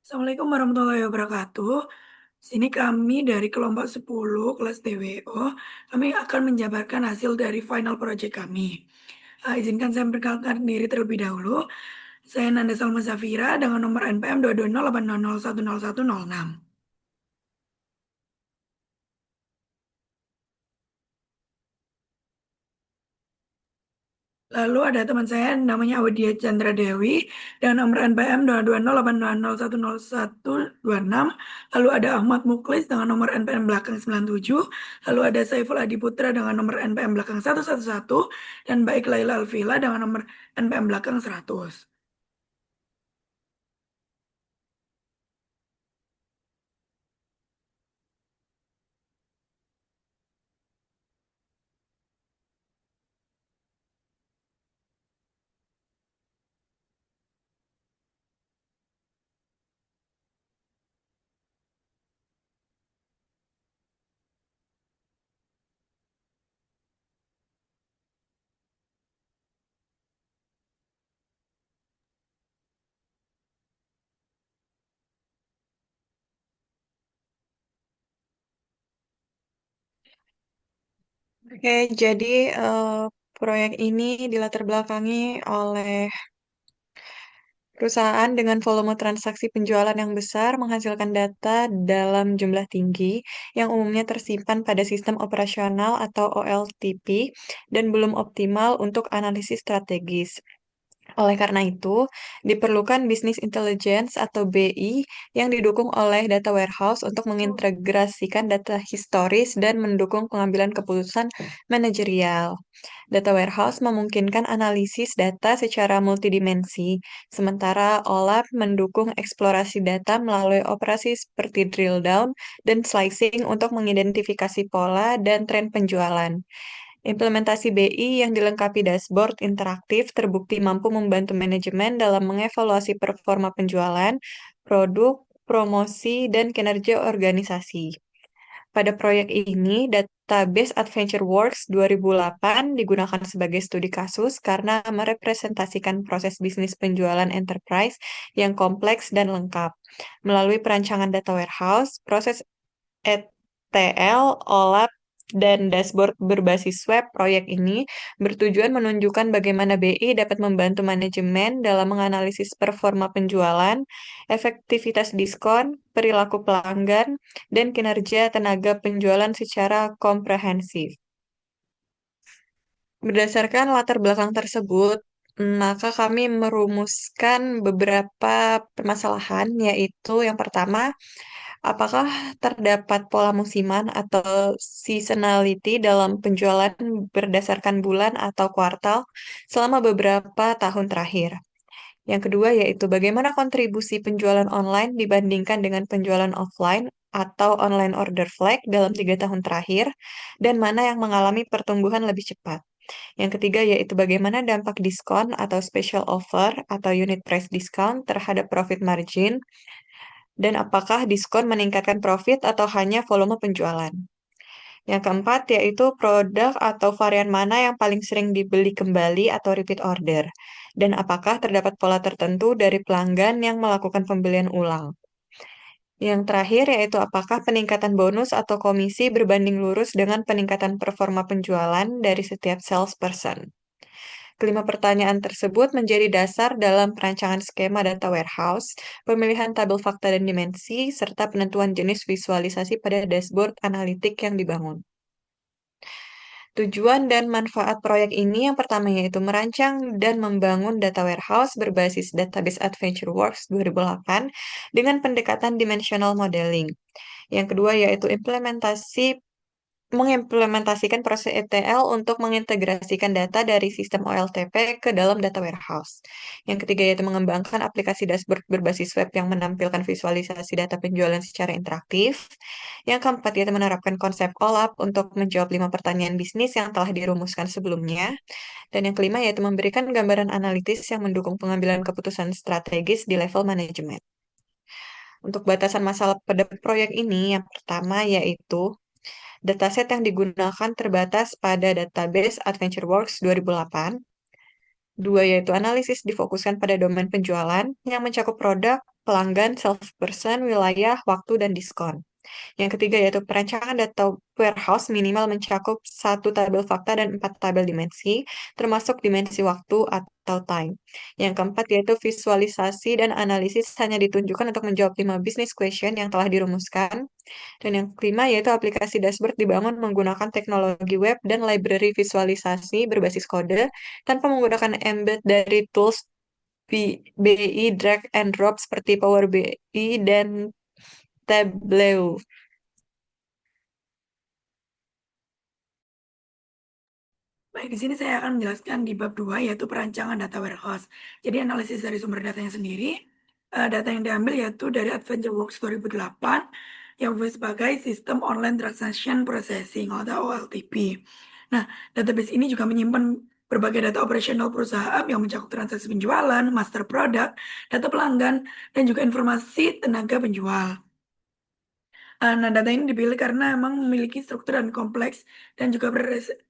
Assalamualaikum warahmatullahi wabarakatuh. Sini kami dari kelompok 10 kelas DWO. Kami akan menjabarkan hasil dari final project kami. Izinkan saya memperkenalkan diri terlebih dahulu. Saya Nanda Salma Safira dengan nomor NPM 22080810106. Lalu ada teman saya namanya Audia Chandra Dewi dengan nomor NPM 22080810126. Lalu ada Ahmad Muklis dengan nomor NPM belakang 97. Lalu ada Saiful Adi Putra dengan nomor NPM belakang 111. Dan Baik Laila Alfila dengan nomor NPM belakang 100. Oke, jadi eh, proyek ini dilatar belakangi oleh perusahaan dengan volume transaksi penjualan yang besar menghasilkan data dalam jumlah tinggi yang umumnya tersimpan pada sistem operasional atau OLTP dan belum optimal untuk analisis strategis. Oleh karena itu, diperlukan Business Intelligence atau BI yang didukung oleh data warehouse untuk mengintegrasikan data historis dan mendukung pengambilan keputusan manajerial. Data warehouse memungkinkan analisis data secara multidimensi, sementara OLAP mendukung eksplorasi data melalui operasi seperti drill down dan slicing untuk mengidentifikasi pola dan tren penjualan. Implementasi BI yang dilengkapi dashboard interaktif terbukti mampu membantu manajemen dalam mengevaluasi performa penjualan, produk, promosi, dan kinerja organisasi. Pada proyek ini, database AdventureWorks 2008 digunakan sebagai studi kasus karena merepresentasikan proses bisnis penjualan enterprise yang kompleks dan lengkap. Melalui perancangan data warehouse, proses ETL, OLAP, dan dashboard berbasis web, proyek ini bertujuan menunjukkan bagaimana BI dapat membantu manajemen dalam menganalisis performa penjualan, efektivitas diskon, perilaku pelanggan, dan kinerja tenaga penjualan secara komprehensif. Berdasarkan latar belakang tersebut, maka kami merumuskan beberapa permasalahan, yaitu yang pertama, apakah terdapat pola musiman atau seasonality dalam penjualan berdasarkan bulan atau kuartal selama beberapa tahun terakhir? Yang kedua yaitu bagaimana kontribusi penjualan online dibandingkan dengan penjualan offline atau online order flag dalam 3 tahun terakhir, dan mana yang mengalami pertumbuhan lebih cepat. Yang ketiga yaitu bagaimana dampak diskon atau special offer atau unit price discount terhadap profit margin, dan apakah diskon meningkatkan profit atau hanya volume penjualan. Yang keempat yaitu produk atau varian mana yang paling sering dibeli kembali atau repeat order, dan apakah terdapat pola tertentu dari pelanggan yang melakukan pembelian ulang. Yang terakhir yaitu apakah peningkatan bonus atau komisi berbanding lurus dengan peningkatan performa penjualan dari setiap salesperson. Kelima pertanyaan tersebut menjadi dasar dalam perancangan skema data warehouse, pemilihan tabel fakta dan dimensi, serta penentuan jenis visualisasi pada dashboard analitik yang dibangun. Tujuan dan manfaat proyek ini yang pertama yaitu merancang dan membangun data warehouse berbasis database AdventureWorks 2008 dengan pendekatan dimensional modeling. Yang kedua yaitu mengimplementasikan proses ETL untuk mengintegrasikan data dari sistem OLTP ke dalam data warehouse. Yang ketiga yaitu mengembangkan aplikasi dashboard berbasis web yang menampilkan visualisasi data penjualan secara interaktif. Yang keempat yaitu menerapkan konsep OLAP untuk menjawab 5 pertanyaan bisnis yang telah dirumuskan sebelumnya. Dan yang kelima yaitu memberikan gambaran analitis yang mendukung pengambilan keputusan strategis di level manajemen. Untuk batasan masalah pada proyek ini, yang pertama yaitu dataset yang digunakan terbatas pada database AdventureWorks 2008. Dua yaitu analisis difokuskan pada domain penjualan yang mencakup produk, pelanggan, salesperson, wilayah, waktu, dan diskon. Yang ketiga yaitu perancangan data warehouse minimal mencakup satu tabel fakta dan empat tabel dimensi, termasuk dimensi waktu atau time. Yang keempat yaitu visualisasi dan analisis hanya ditunjukkan untuk menjawab 5 business question yang telah dirumuskan. Dan yang kelima yaitu aplikasi dashboard dibangun menggunakan teknologi web dan library visualisasi berbasis kode tanpa menggunakan embed dari tools BI drag and drop seperti Power BI dan Tableau. Baik, di sini saya akan menjelaskan di bab 2 yaitu perancangan data warehouse. Jadi analisis dari sumber datanya sendiri, data yang diambil yaitu dari AdventureWorks 2008 yang berfungsi sebagai Sistem Online Transaction Processing atau OLTP. Nah, database ini juga menyimpan berbagai data operasional perusahaan yang mencakup transaksi penjualan, master product, data pelanggan, dan juga informasi tenaga penjual. Nah, data ini dipilih karena emang memiliki struktur dan kompleks dan juga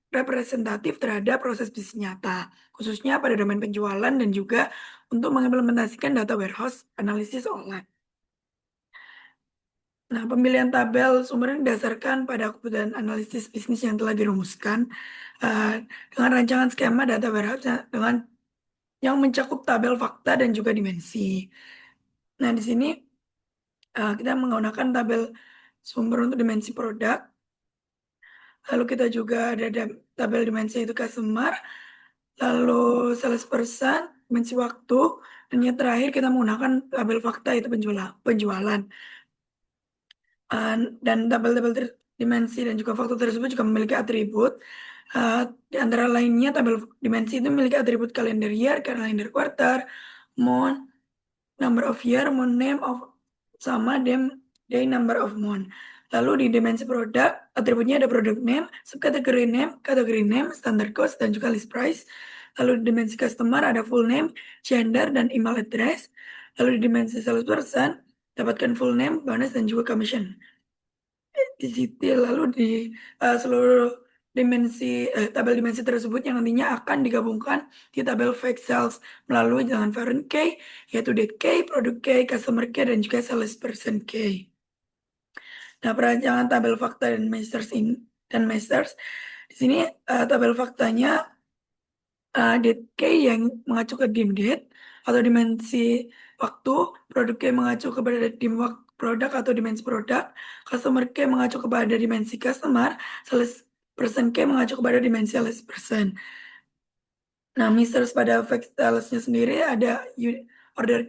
representatif terhadap proses bisnis nyata, khususnya pada domain penjualan dan juga untuk mengimplementasikan data warehouse analisis online. Nah, pemilihan tabel sumber didasarkan pada kebutuhan analisis bisnis yang telah dirumuskan dengan rancangan skema data warehouse dengan yang mencakup tabel fakta dan juga dimensi. Nah, di sini kita menggunakan tabel sumber untuk dimensi produk. Lalu kita juga ada tabel dimensi itu customer, lalu salesperson, dimensi waktu, dan yang terakhir kita menggunakan tabel fakta itu penjualan. Dan tabel-tabel dimensi dan juga faktor tersebut juga memiliki atribut. Di antara lainnya tabel dimensi itu memiliki atribut kalender year, kalender quarter, month, number of year, month name of sama day number of month. Lalu di dimensi produk, atributnya ada product name, subkategori name, kategori name, standard cost, dan juga list price. Lalu di dimensi customer ada full name, gender, dan email address. Lalu di dimensi salesperson, dapatkan full name, bonus, dan juga commission. Di situ lalu di seluruh tabel dimensi tersebut yang nantinya akan digabungkan di tabel fake sales melalui jalan variant key, yaitu date key, product key, customer key, dan juga salesperson key. Nah, perancangan tabel fakta dan masters di sini tabel faktanya date key yang mengacu ke dim date atau dimensi waktu, produk key mengacu kepada dim produk atau dimensi produk, customer key mengacu kepada dimensi customer, sales person key mengacu kepada dimensi sales person. Nah, misters pada fixed salesnya sendiri ada order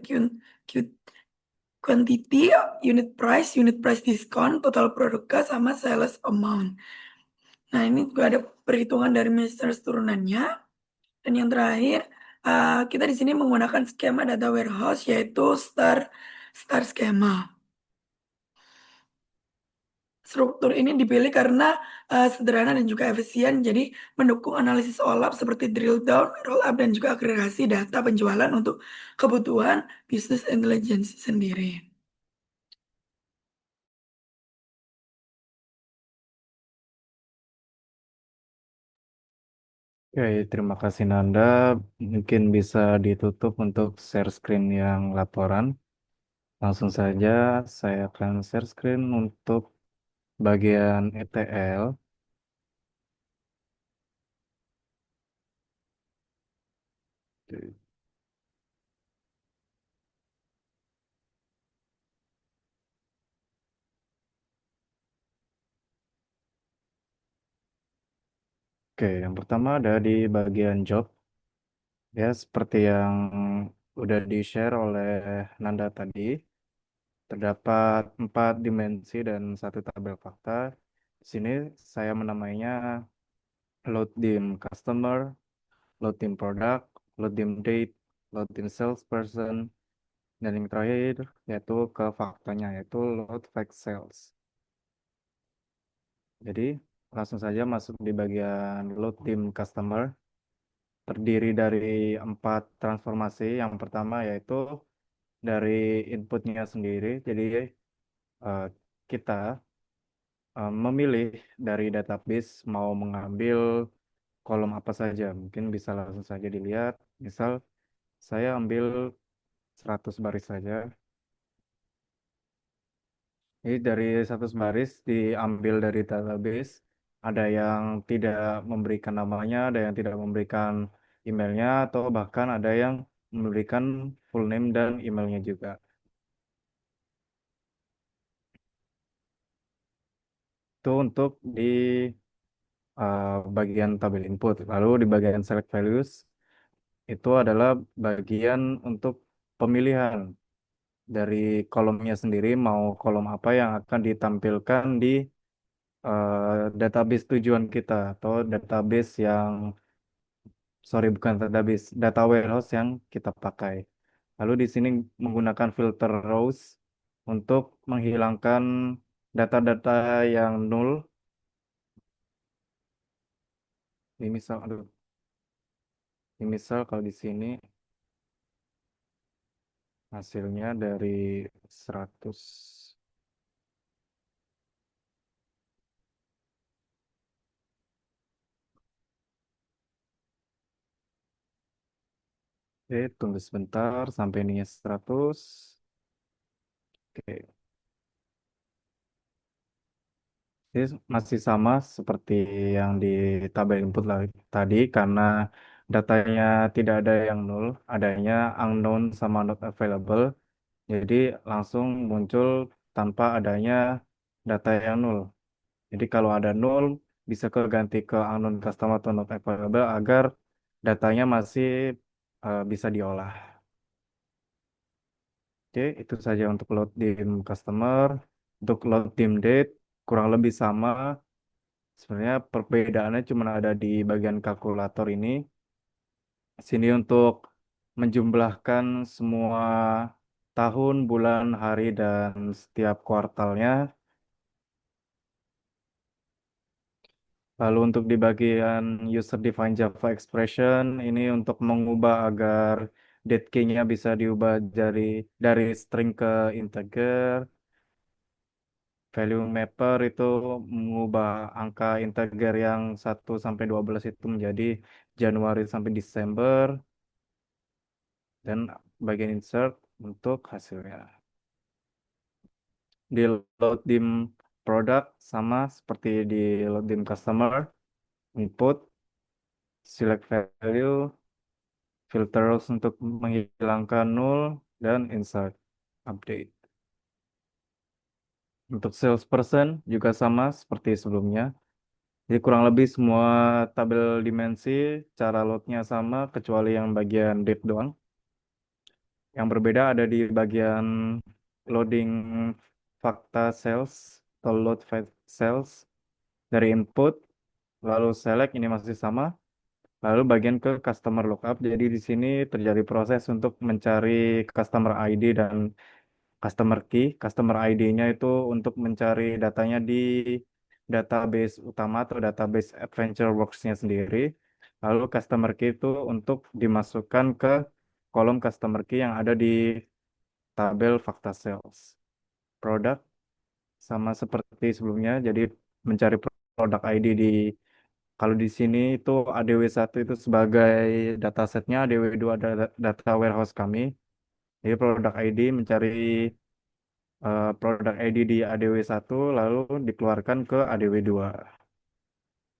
quantity, unit price discount, total produk cost, sama sales amount. Nah, ini juga ada perhitungan dari misters turunannya. Dan yang terakhir, kita di sini menggunakan skema data warehouse yaitu star schema. Struktur ini dipilih karena sederhana dan juga efisien, jadi mendukung analisis OLAP seperti drill down, roll up, dan juga agregasi data penjualan untuk kebutuhan business intelligence sendiri. Oke, terima kasih Nanda. Mungkin bisa ditutup untuk share screen yang laporan. Langsung saja saya akan share screen untuk bagian ETL. Oke, yang pertama ada di bagian job. Ya, seperti yang udah di-share oleh Nanda tadi, terdapat 4 dimensi dan satu tabel fakta. Di sini saya menamainya load dim customer, load dim product, load dim date, load dim salesperson, dan yang terakhir yaitu ke faktanya yaitu load fact sales. Jadi langsung saja masuk di bagian load dim customer, terdiri dari 4 transformasi. Yang pertama yaitu dari inputnya sendiri. Jadi eh, kita memilih dari database mau mengambil kolom apa saja. Mungkin bisa langsung saja dilihat Misal saya ambil 100 baris saja. Jadi dari 100 baris diambil dari database, ada yang tidak memberikan namanya, ada yang tidak memberikan emailnya, atau bahkan ada yang memberikan full name dan emailnya juga. Itu untuk di bagian tabel input. Lalu di bagian select values, itu adalah bagian untuk pemilihan dari kolomnya sendiri, mau kolom apa yang akan ditampilkan di database tujuan kita atau database yang, sorry bukan database, data warehouse yang kita pakai. Lalu di sini menggunakan filter rows untuk menghilangkan data-data yang null. Ini misal, aduh, ini misal kalau di sini hasilnya dari 100. Oke, tunggu sebentar sampai ininya 100. Oke. Ini masih sama seperti yang di tabel input tadi karena datanya tidak ada yang null, adanya unknown sama not available. Jadi langsung muncul tanpa adanya data yang null. Jadi kalau ada null bisa keganti ke unknown customer atau not available agar datanya masih bisa diolah. Oke, itu saja untuk load dim customer. Untuk load dim date kurang lebih sama. Sebenarnya perbedaannya cuma ada di bagian kalkulator ini. Sini untuk menjumlahkan semua tahun, bulan, hari, dan setiap kuartalnya. Lalu untuk di bagian user defined Java expression, ini untuk mengubah agar date key-nya bisa diubah dari string ke integer. Value mapper itu mengubah angka integer yang 1 sampai 12 itu menjadi Januari sampai Desember. Dan bagian insert untuk hasilnya. Di load dim product sama seperti di load dim customer, input, select value, filter rows untuk menghilangkan null, dan insert update. Untuk salesperson juga sama seperti sebelumnya. Jadi kurang lebih semua tabel dimensi, cara loadnya sama kecuali yang bagian date doang. Yang berbeda ada di bagian loading fakta sales atau load sales dari input, lalu select ini masih sama, lalu bagian ke customer lookup. Jadi di sini terjadi proses untuk mencari customer ID dan customer key. Customer ID-nya itu untuk mencari datanya di database utama atau database Adventure Works-nya sendiri. Lalu customer key itu untuk dimasukkan ke kolom customer key yang ada di tabel fakta sales. Produk sama seperti sebelumnya, jadi mencari produk ID di, kalau di sini itu ADW1 itu sebagai datasetnya, ADW2 ada data warehouse kami. Jadi produk ID mencari produk ID di ADW1 lalu dikeluarkan ke ADW2.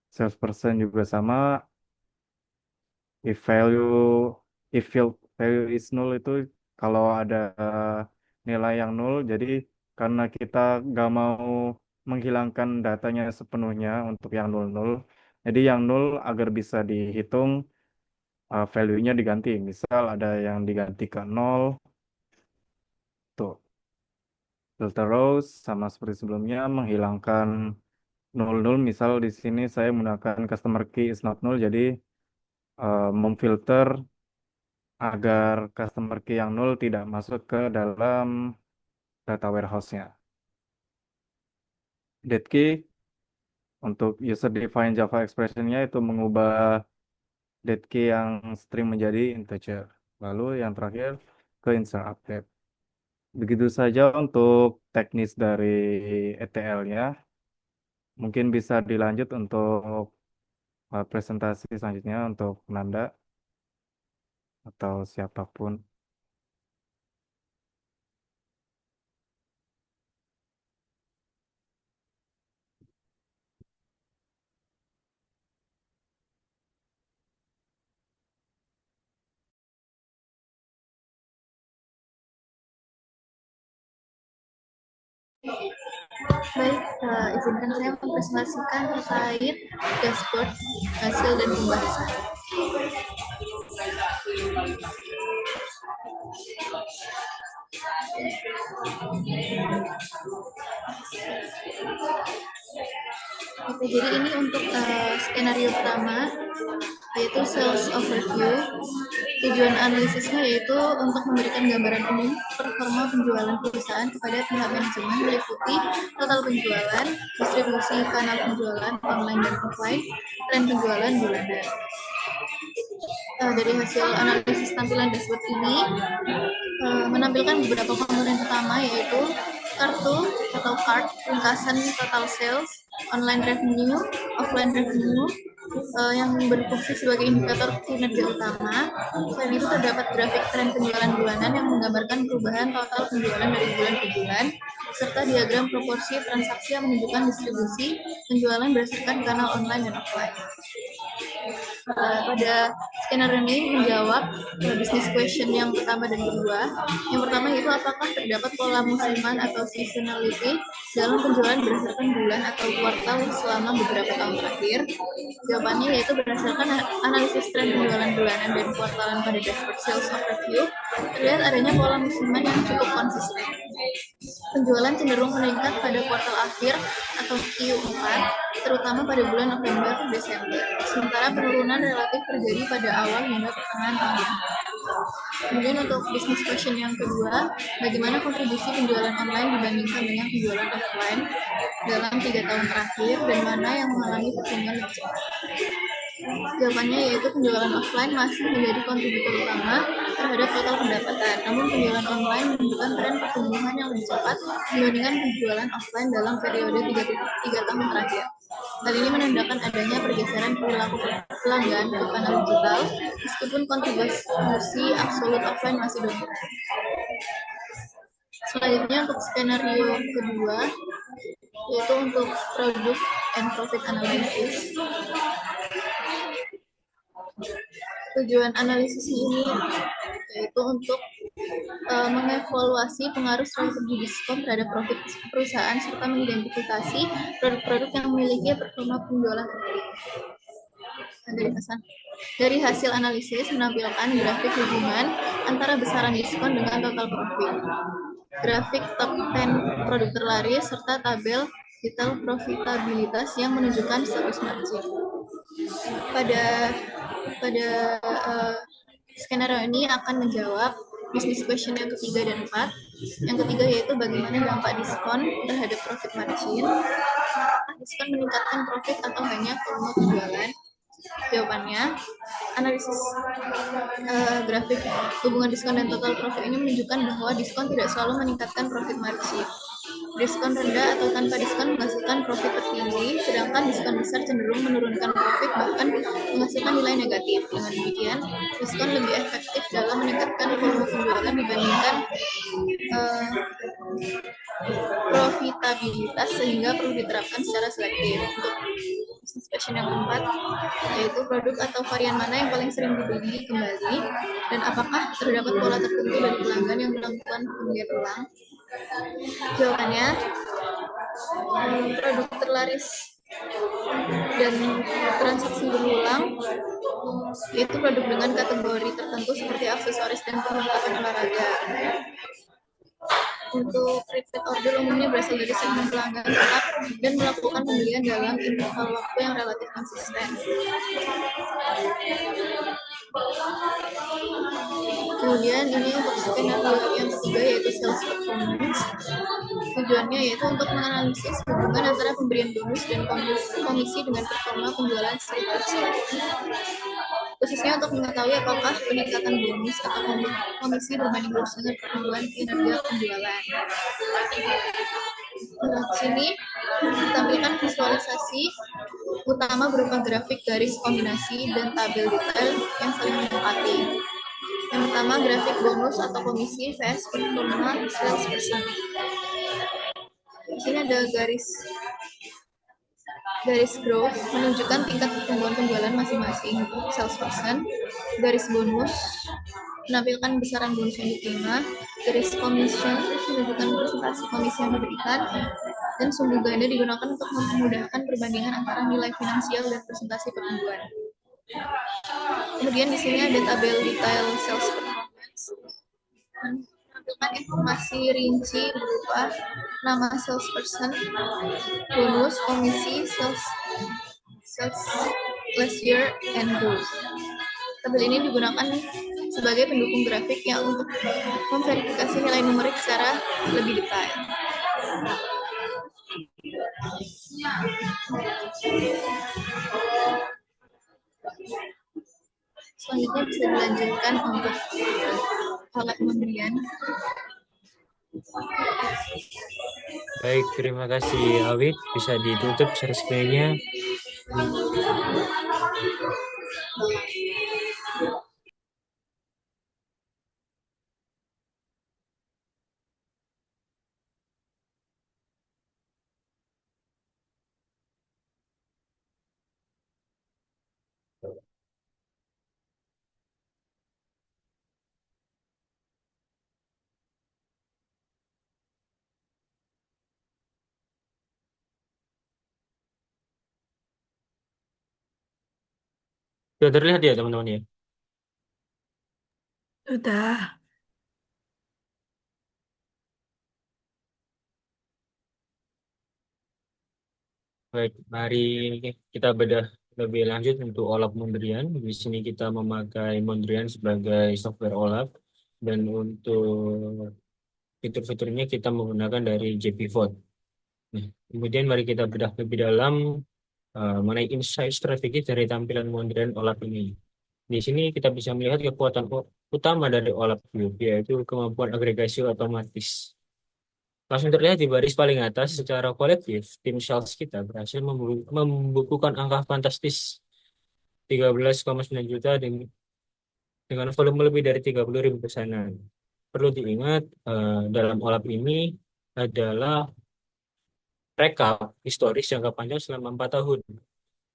Salesperson juga sama, if value if field value is null itu kalau ada nilai yang nol, jadi karena kita nggak mau menghilangkan datanya sepenuhnya untuk yang nol nol, jadi yang nol agar bisa dihitung value-nya diganti, misal ada yang diganti ke nol tuh. Filter rows sama seperti sebelumnya menghilangkan nol nol, misal di sini saya menggunakan customer key is not null, jadi memfilter agar customer key yang nol tidak masuk ke dalam data warehouse-nya. Date key untuk user defined Java expression-nya itu mengubah date key yang string menjadi integer. Lalu yang terakhir ke insert update. Begitu saja untuk teknis dari ETL-nya. Mungkin bisa dilanjut untuk presentasi selanjutnya untuk Nanda. atau siapapun. Baik, izinkan saya mempresentasikan terkait dashboard hasil dan pembahasan. Oke, jadi ini untuk skenario pertama, yaitu sales overview. Tujuan analisisnya yaitu untuk memberikan gambaran umum performa penjualan perusahaan kepada pihak manajemen, meliputi total penjualan, distribusi kanal penjualan online dan offline, tren penjualan bulanan. Dari hasil analisis tampilan dashboard ini menampilkan beberapa komponen utama, yaitu kartu atau card, ringkasan total sales, online revenue, offline revenue, yang berfungsi sebagai indikator kinerja utama. Selain itu terdapat grafik tren penjualan bulanan yang menggambarkan perubahan total penjualan dari bulan ke bulan, serta diagram proporsi transaksi yang menunjukkan distribusi penjualan berdasarkan kanal online dan offline. Pada skenario ini menjawab business question yang pertama dan kedua. Yang pertama yaitu apakah terdapat pola musiman atau seasonality dalam penjualan berdasarkan bulan atau kuartal selama beberapa tahun terakhir. Jawabannya yaitu berdasarkan analisis tren penjualan bulanan dan kuartalan pada dashboard sales overview, terlihat adanya pola musiman yang cukup konsisten. Penjualan cenderung meningkat pada kuartal akhir atau Q4, terutama pada bulan November dan Desember. Sementara penurunan relatif terjadi pada awal hingga pertengahan tahun. Kemudian untuk business question yang kedua, bagaimana kontribusi penjualan online dibandingkan dengan penjualan offline dalam 3 tahun terakhir dan mana yang mengalami pertumbuhan lebih cepat? Jawabannya yaitu penjualan offline masih menjadi kontributor utama terhadap total pendapatan. Namun penjualan online menunjukkan tren pertumbuhan yang lebih cepat dibandingkan penjualan offline dalam periode 3 tahun terakhir. Hal ini menandakan adanya pergeseran perilaku pelanggan ke kanal digital, meskipun kontribusi absolut offline masih dominan. Selanjutnya untuk skenario kedua, yaitu untuk product and profit analysis. Tujuan analisis ini yaitu untuk mengevaluasi pengaruh strategi diskon terhadap profit perusahaan serta mengidentifikasi produk-produk yang memiliki performa penjualan terbaik. Dari hasil analisis menampilkan grafik hubungan antara besaran diskon dengan total profit, grafik top 10 produk terlaris serta tabel detail profitabilitas yang menunjukkan status margin. Pada skenario ini akan menjawab business question yang ketiga dan 4. Yang ketiga yaitu bagaimana dampak diskon terhadap profit margin. Diskon meningkatkan profit atau hanya volume penjualan? Jawabannya, analisis grafik hubungan diskon dan total profit ini menunjukkan bahwa diskon tidak selalu meningkatkan profit margin. Diskon rendah atau tanpa diskon menghasilkan profit tertinggi, sedangkan diskon besar cenderung menurunkan profit bahkan menghasilkan nilai negatif. Dengan demikian, diskon lebih efektif dalam meningkatkan volume penjualan dibandingkan profitabilitas, sehingga perlu diterapkan secara selektif. Untuk business question yang keempat, yaitu produk atau varian mana yang paling sering dibeli kembali, dan apakah terdapat pola tertentu dari pelanggan yang melakukan pembelian ulang? Jawabannya, produk terlaris dan transaksi berulang yaitu produk dengan kategori tertentu seperti aksesoris dan perlengkapan olahraga. Untuk repeat order umumnya berasal dari segmen pelanggan tetap dan melakukan pembelian dalam interval waktu yang relatif konsisten. Kemudian ini untuk skenario yang ketiga yaitu sales performance. Tujuannya yaitu untuk menganalisis hubungan antara pemberian bonus dan komisi dengan performa penjualan setiap perusahaan. Khususnya untuk mengetahui apakah peningkatan bonus atau komisi berbanding lurus dengan pertumbuhan kinerja penjualan. Di sini ditampilkan visualisasi utama berupa grafik garis kombinasi dan tabel detail yang saling melengkapi. Yang pertama, grafik bonus atau komisi vs performa salesperson. Di sini ada garis growth menunjukkan tingkat pertumbuhan penjualan masing-masing salesperson. Garis bonus menampilkan besaran bonus yang diterima. Garis commission menunjukkan presentasi komisi yang diberikan. Dan sumbu ganda digunakan untuk memudahkan perbandingan antara nilai finansial dan presentasi pertumbuhan. Kemudian di sini ada tabel detail sales performance. Menampilkan informasi rinci berupa nama salesperson, bonus, komisi, sales last year, and goals. Tabel ini digunakan sebagai pendukung grafik yang untuk memverifikasi nilai numerik secara lebih detail. Selanjutnya bisa dilanjutkan untuk alat pembelian. Baik, terima kasih Awit. Bisa ditutup share screen-nya. Sudah terlihat ya teman-teman ya? Sudah. Baik, mari kita bedah lebih lanjut untuk OLAP Mondrian. Di sini kita memakai Mondrian sebagai software OLAP dan untuk fitur-fiturnya kita menggunakan dari JPVOD. Nah, kemudian mari kita bedah lebih dalam mengenai insight strategis dari tampilan Mondrian OLAP ini. Di sini kita bisa melihat kekuatan utama dari OLAP View, yaitu kemampuan agregasi otomatis. Langsung terlihat di baris paling atas, secara kolektif, tim sales kita berhasil membukukan angka fantastis 13,9 juta dengan volume lebih dari 30.000 pesanan. Perlu diingat, dalam OLAP ini adalah rekap historis jangka panjang selama 4 tahun.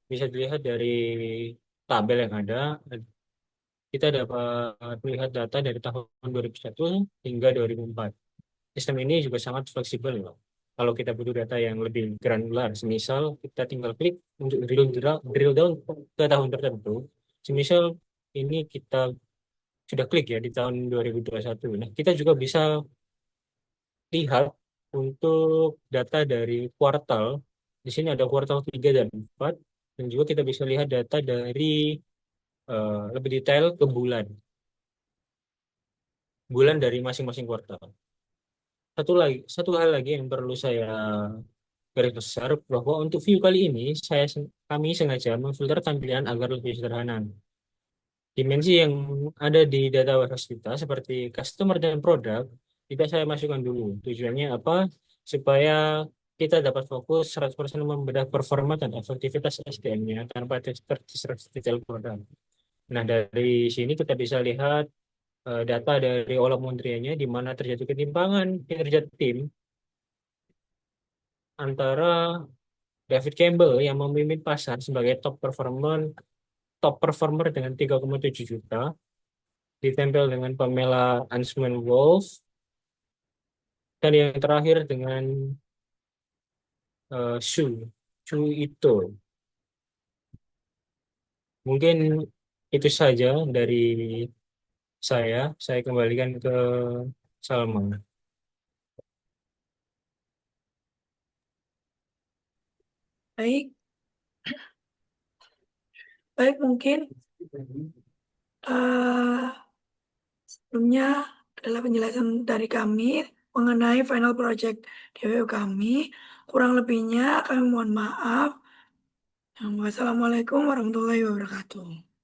Bisa dilihat dari tabel yang ada, kita dapat melihat data dari tahun 2001 hingga 2004. Sistem ini juga sangat fleksibel loh. Kalau kita butuh data yang lebih granular, semisal kita tinggal klik untuk drill down ke tahun tertentu. Semisal ini kita sudah klik ya di tahun 2021. Nah, kita juga bisa lihat untuk data dari kuartal. Di sini ada kuartal 3 dan 4. Dan juga kita bisa lihat data dari lebih detail ke bulan. Bulan dari masing-masing kuartal. Satu hal lagi yang perlu saya garis besar bahwa untuk view kali ini kami sengaja memfilter tampilan agar lebih sederhana. Dimensi yang ada di data warehouse kita seperti customer dan produk tidak saya masukkan dulu. Tujuannya apa? Supaya kita dapat fokus 100% membedah performa dan efektivitas SDM-nya tanpa terdistraksi detail produk. Nah, dari sini kita bisa lihat data dari Olap Montrianya di mana terjadi ketimpangan kinerja tim antara David Campbell yang memimpin pasar sebagai top performer dengan 3,7 juta, ditempel dengan Pamela Ansman Wolf, dan yang terakhir dengan Shu Ito. Mungkin itu saja dari saya. Saya kembalikan ke Salman. Baik. Baik, mungkin sebelumnya adalah penjelasan dari kami mengenai final project DWU kami. Kurang lebihnya kami mohon maaf. Wassalamualaikum warahmatullahi wabarakatuh.